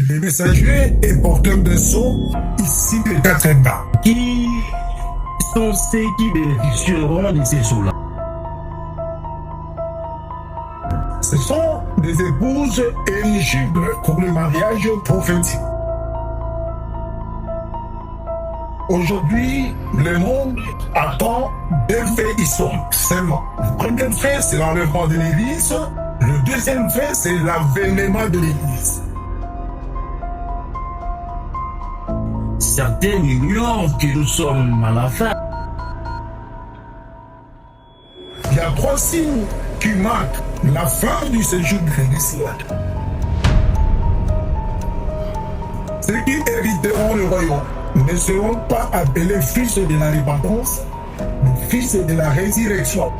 Les messagers et porteurs de sons, ici les 4 états. Qui sont ceux qui bénéficieront de ces sons-là? Ce sont des épouses éligibles pour le mariage prophétique. Aujourd'hui, le monde attend 2 faits historiques seulement. Le premier fait, c'est l'enlèvement de l'Église. Le deuxième fait, c'est l'avènement de l'Église. Certains ignorent que nous sommes à la fin. Il y a 3 signes qui marquent la fin du séjour du Messie. Ceux qui hériteront le royaume ne seront pas appelés fils de la repentance, mais fils de la résurrection.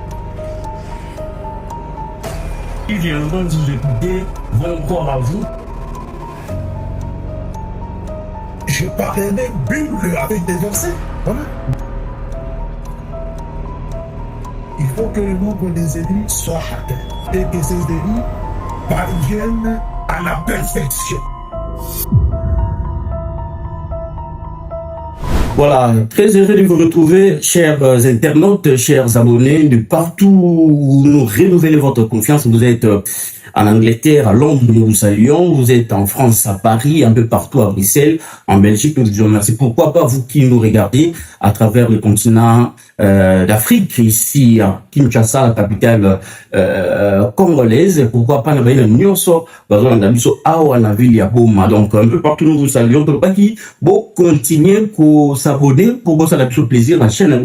Qui viendront vous écouter vont croire à vous. Je parlerai Bible avec des versets. Voilà. Il faut que le nombre des élus soit atteint et que ces élus parviennent à la perfection. Voilà, très heureux de vous retrouver, chers internautes, chers abonnés de partout où nous renouvelez votre confiance. Vous êtes en Angleterre, à Londres, nous vous saluons. Vous êtes en France, à Paris, un peu partout à Bruxelles, en Belgique, nous vous disons merci. Pourquoi pas vous qui nous regardez à travers le continent d'Afrique, ici à Kinshasa, la capitale congolaise. Pourquoi pas le Nyonso, Awa, la ville à Boma. Donc un peu partout nous vous saluons. Pour pas qui bon continuer pour s'abonner pour vous ça la plaisir la chaîne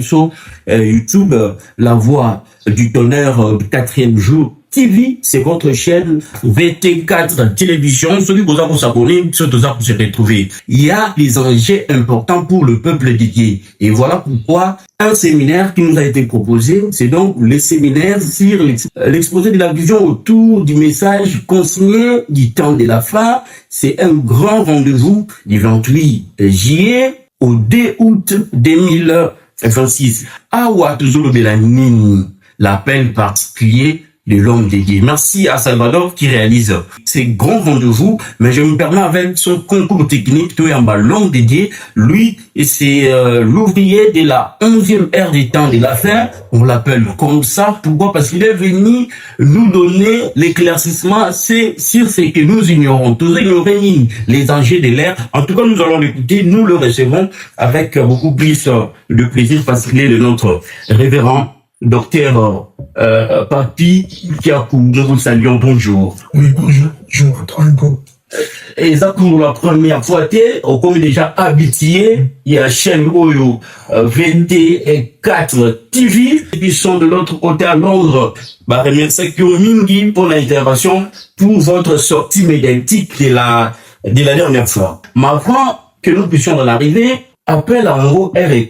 YouTube La Voix du Tonnerre du 4e jour TV, c'est votre chaîne VT4 Télévision. Celui qui vous a pour s'abonner, ceux qui vous a pour se retrouver. Il y a des enjeux importants pour le peuple dédié. Et voilà pourquoi un séminaire qui nous a été proposé, c'est donc le séminaire sur l'exposé de la vision autour du message consigné du temps de la fin. C'est un grand rendez-vous du 28 juillet au 2 août 2026. Awa toujours de la Nini, l'appel particulier de l'homme dédié. Merci à Salvador qui réalise ces grands rendez-vous, mais je me permets avec son concours technique, tout est en bas, l'homme dédié, lui, c'est l'ouvrier de la 11e ère des temps de la fin, on l'appelle comme ça, pourquoi? Parce qu'il est venu nous donner l'éclaircissement sur ce que nous ignorons, tous ignorer les enjeux de l'ère. En tout cas, nous allons l'écouter, nous le recevons avec beaucoup plus de plaisir parce qu'il est de notre révérend Docteur Papi Kiakou, nous vous saluons, bonjour. Oui, bonjour, bonjour. Et ça pour la première fois, on est déjà habitué, il y a la chaîne Oyo VT4 TV, qui sont de l'autre côté à Londres. Remercie Mingi pour l'intervention, pour votre sortie médiatique de la dernière fois. Mais avant que nous puissions en arriver, appelle en haut, et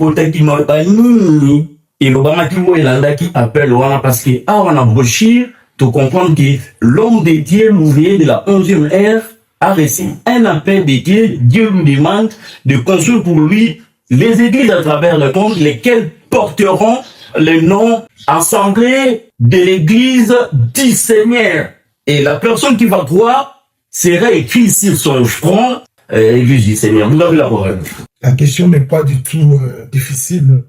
et l'Obama qui appelle parce que on a brochure de comprendre que l'homme dédié, l'ouvrier de la 11e ère, a reçu un appel dédié. Dieu lui demande de construire pour lui les églises à travers le monde, lesquelles porteront le nom assemblée de l'église du Seigneur. Et la personne qui va croire sera écrite sur son front, église du Seigneur. Vous avez la parole. La question n'est pas du tout difficile.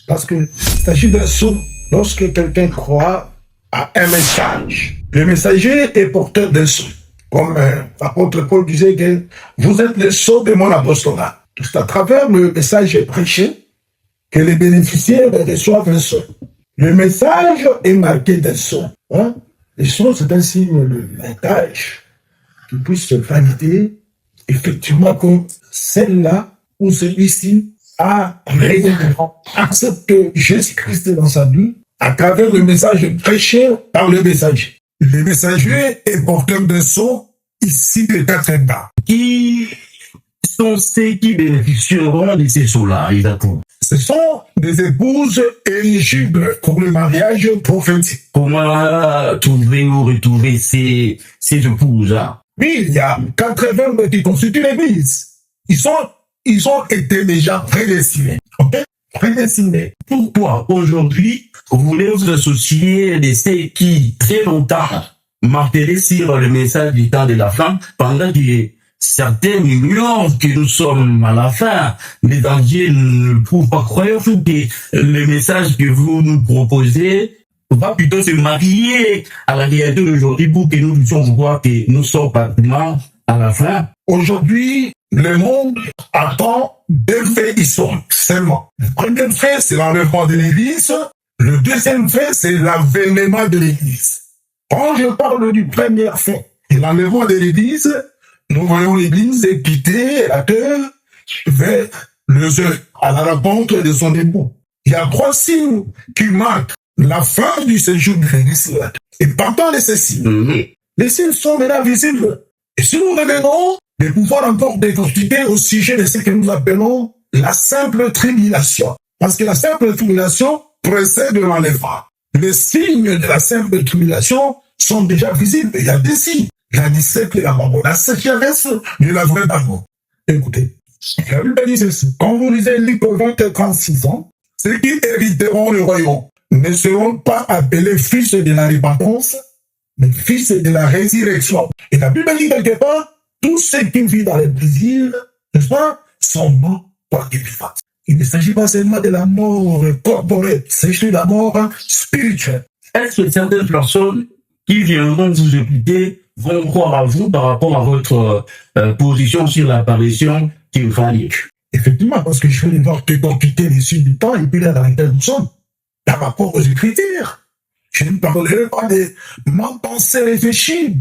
Parce que s'agit d'un sceau. Lorsque quelqu'un croit à un message, le messager est porteur d'un sceau. Comme l'apôtre Paul disait que vous êtes le sceau de mon apostolat. C'est à travers le message prêché que les bénéficiaires reçoivent un sceau. Le message est marqué d'un sceau. Hein? Le sceau, c'est un signe de langage qui puisse se valider effectivement comme celle-là ou celui-ci a réellement accepté Jésus-Christ dans sa vie à travers le message prêché par le messager. Les messagers et porteurs de sceau, ici les 4 états. Qui sont ceux qui bénéficieront de ces sceaux-là, exactement? Ce sont des épouses éligibles pour le mariage prophétique. Comment trouver ou retrouver ces épouses-là? Oui, il y a 80 qui constituent l'église. Ils ont été déjà prédestinés. Ok? Prédestinés. Pourquoi aujourd'hui, vous voulez vous associer de ceux qui, très longtemps, martelaient sur le message du temps de la fin, pendant que certains ignorent que nous sommes à la fin. Les dangers ne pouvons pas croire que le message que vous nous proposez va plutôt se marier à la réalité d'aujourd'hui pour que nous puissions voir que nous sommes pratiquement à la fin. Aujourd'hui, le monde attend deux faits historiques seulement. Le premier fait, c'est l'enlèvement de l'Église. Le deuxième fait, c'est l'avènement de l'Église. Quand je parle du premier fait, et l'enlèvement de l'Église, nous voyons l'Église quitter la terre vers les œufs à la rencontre de son époux. Il y a trois signes qui marquent la fin du séjour de l'Église. Et partant de ces signes, les signes sont déjà visibles. Et si nous revenons, de pouvoir encore décortiquer au sujet de ce que nous appelons la simple tribulation. Parce que la simple tribulation précède l'enlèvement. Les signes de la simple tribulation sont déjà visibles. Il y a des signes. La discipline et la mort. La sécheresse de la vraie amour. Écoutez, la Bible dit ceci. Quand vous lisez Luc 20, 36 ans, ceux qui hériteront le royaume ne seront pas appelés fils de la repentance, mais fils de la résurrection. Et la Bible dit quelque part, tous ceux qui vivent dans les plaisirs, n'est-ce pas, sont morts par qu'ils vivent. Il ne s'agit pas seulement de la mort corporelle, c'est de la mort spirituelle. Est-ce que certaines personnes qui viendront vous écouter vont croire à vous par rapport à votre position sur l'apparition qui va venir? Effectivement, parce que je vais devoir décortiquer l'issue du temps et puis là dans lequel nous sommes, par rapport aux Écritures. Je ne parlerai pas de ma pensée réfléchie.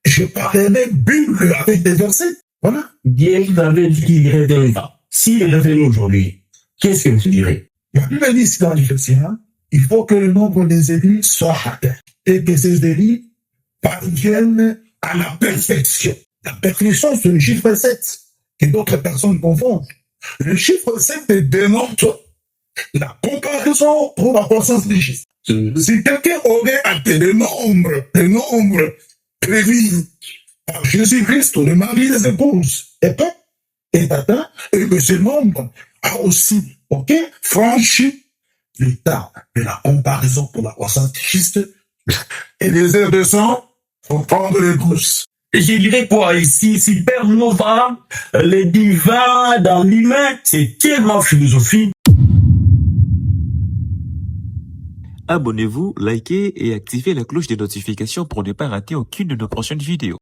Je parlerai Bible avec des versets. Voilà. Dieu vous avait dit qu'il reviendra. S'il est revenu aujourd'hui, qu'est-ce que vous direz? La Bible dit ici dans l'Éphésiens, il faut que le nombre des élus soit atteint et que ces élus parviennent à la perfection. La perfection, c'est le chiffre 7 que d'autres personnes confondent. Le chiffre 7 dénote la comparaison pour la croissance des chiffres. Si quelqu'un aurait atteint le nombre prévu par Jésus-Christ, le mari des épouses, est atteint, et que ce nombre a aussi, franchi l'état de la comparaison pour la croissance des chiffres, et les airs de sang, faut prendre les gousses. Je dirais quoi ici, supernova, les divins dans l'humain, c'est tellement philosophique. Abonnez-vous, likez et activez la cloche de notification pour ne pas rater aucune de nos prochaines vidéos.